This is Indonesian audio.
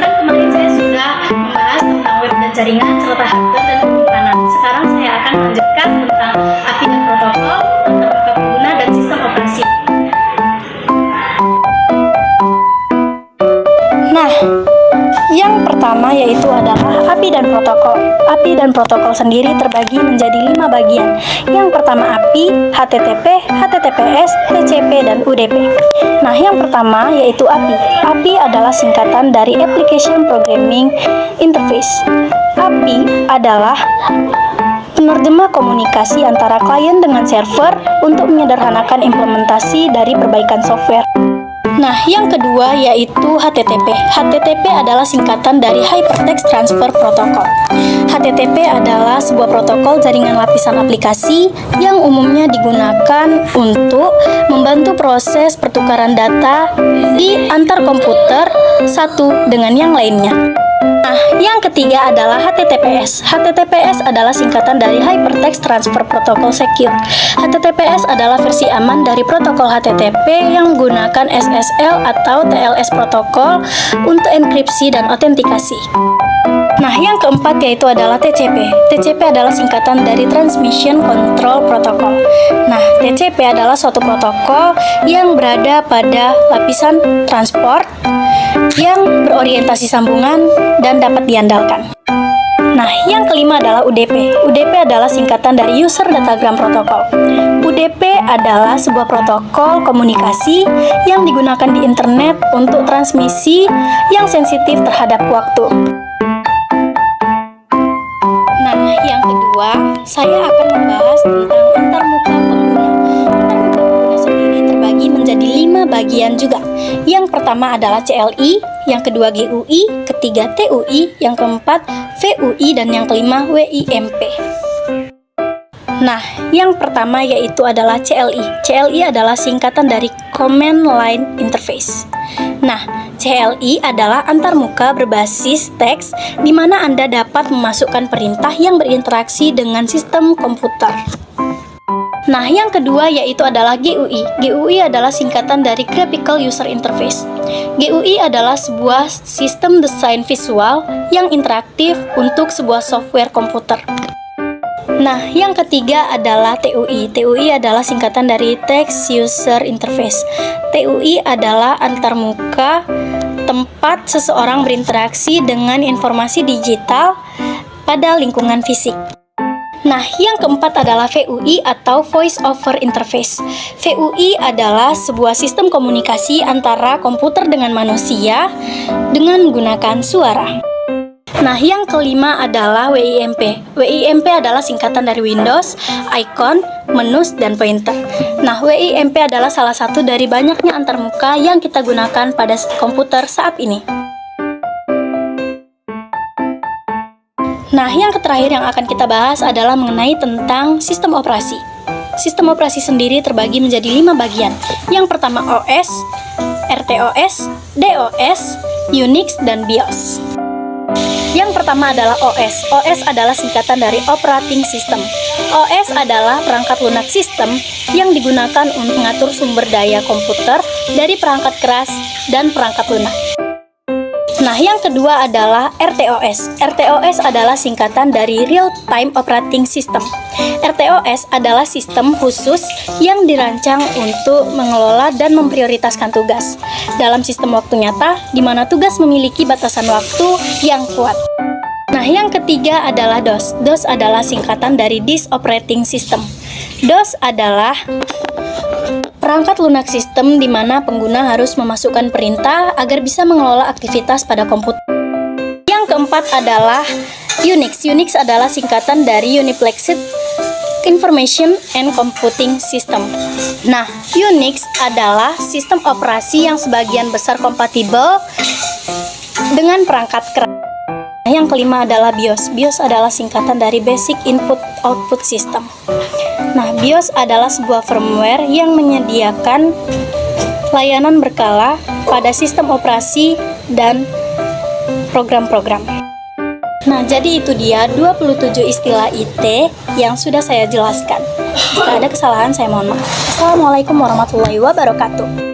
Kan kemarin saya sudah membahas tentang web dan jaringan serta hardware dan penyimpanan. Sekarang saya akan melanjutkan tentang API dan protokol, tentang muka pengguna dan sistem operasi. Nah, yang pertama yaitu adalah API dan protokol. API dan protokol sendiri terbagi menjadi 5 bagian. Yang pertama API, HTTP, HTTPS, TCP, dan UDP. Nah, yang pertama yaitu API. API adalah singkatan dari Application Programming Interface. API adalah penerjemah komunikasi antara klien dengan server untuk menyederhanakan implementasi dari perbaikan software. Nah, yang kedua yaitu HTTP. HTTP adalah singkatan dari Hypertext Transfer Protocol. HTTP adalah sebuah protokol jaringan lapisan aplikasi yang umumnya digunakan untuk membantu proses pertukaran data di antar komputer satu dengan yang lainnya. Nah, yang ketiga adalah HTTPS. HTTPS adalah singkatan dari Hypertext Transfer Protocol Secure. HTTPS adalah versi aman dari protokol HTTP yang menggunakan SSL atau TLS protokol untuk enkripsi dan autentikasi. Nah, yang keempat yaitu adalah TCP. TCP adalah singkatan dari Transmission Control Protocol. Nah, TCP adalah suatu protokol yang berada pada lapisan transport yang berorientasi sambungan dan dapat diandalkan. Nah, yang kelima adalah UDP. UDP adalah singkatan dari User Datagram Protocol. UDP adalah sebuah protokol komunikasi yang digunakan di internet untuk transmisi yang sensitif terhadap waktu. Nah, yang kedua, saya akan membahas tentang antarmuka pengguna. Antarmuka pengguna sendiri terbagi menjadi 5 bagian juga. Yang pertama adalah CLI, yang kedua GUI, ketiga TUI, yang keempat VUI, dan yang kelima WIMP. Nah, yang pertama yaitu adalah CLI. CLI adalah singkatan dari Command Line Interface. Nah, CLI adalah antarmuka berbasis teks di mana Anda dapat memasukkan perintah yang berinteraksi dengan sistem komputer. Nah, yang kedua yaitu adalah GUI. GUI adalah singkatan dari Graphical User Interface. GUI adalah sebuah sistem desain visual yang interaktif untuk sebuah software komputer. Nah, yang ketiga adalah TUI. TUI adalah singkatan dari Text User Interface. TUI adalah antarmuka tempat seseorang berinteraksi dengan informasi digital pada lingkungan fisik. Nah, yang keempat adalah VUI atau Voice Over Interface. VUI adalah sebuah sistem komunikasi antara komputer dengan manusia dengan menggunakan suara. Nah, yang kelima adalah WIMP. WIMP adalah singkatan dari Windows, Icon, Menus, dan Pointer. Nah, WIMP adalah salah satu dari banyaknya antarmuka yang kita gunakan pada komputer saat ini. Nah, yang terakhir yang akan kita bahas adalah mengenai tentang sistem operasi. Sistem operasi sendiri terbagi menjadi 5 bagian. Yang pertama OS, RTOS, DOS, Unix, dan BIOS. Yang pertama adalah OS. OS adalah singkatan dari Operating System. OS adalah perangkat lunak sistem yang digunakan untuk mengatur sumber daya komputer dari perangkat keras dan perangkat lunak. Nah, yang kedua adalah RTOS. RTOS adalah singkatan dari Real Time Operating System. RTOS adalah sistem khusus yang dirancang untuk mengelola dan memprioritaskan tugas dalam sistem waktu nyata, di mana tugas memiliki batasan waktu yang kuat. Nah, yang ketiga adalah DOS. DOS adalah singkatan dari Disk Operating System. DOS adalah perangkat lunak sistem di mana pengguna harus memasukkan perintah agar bisa mengelola aktivitas pada komputer. Yang keempat adalah Unix. Unix adalah singkatan dari Uniplexed Information and Computing System. Nah, Unix adalah sistem operasi yang sebagian besar kompatibel dengan perangkat keras. Yang kelima adalah BIOS. BIOS adalah singkatan dari Basic Input Output System. Nah, BIOS adalah sebuah firmware yang menyediakan layanan berkala pada sistem operasi dan program-program. Nah, jadi itu dia 27 istilah IT yang sudah saya jelaskan. Jika ada kesalahan, saya mohon maaf. Assalamualaikum warahmatullahi wabarakatuh.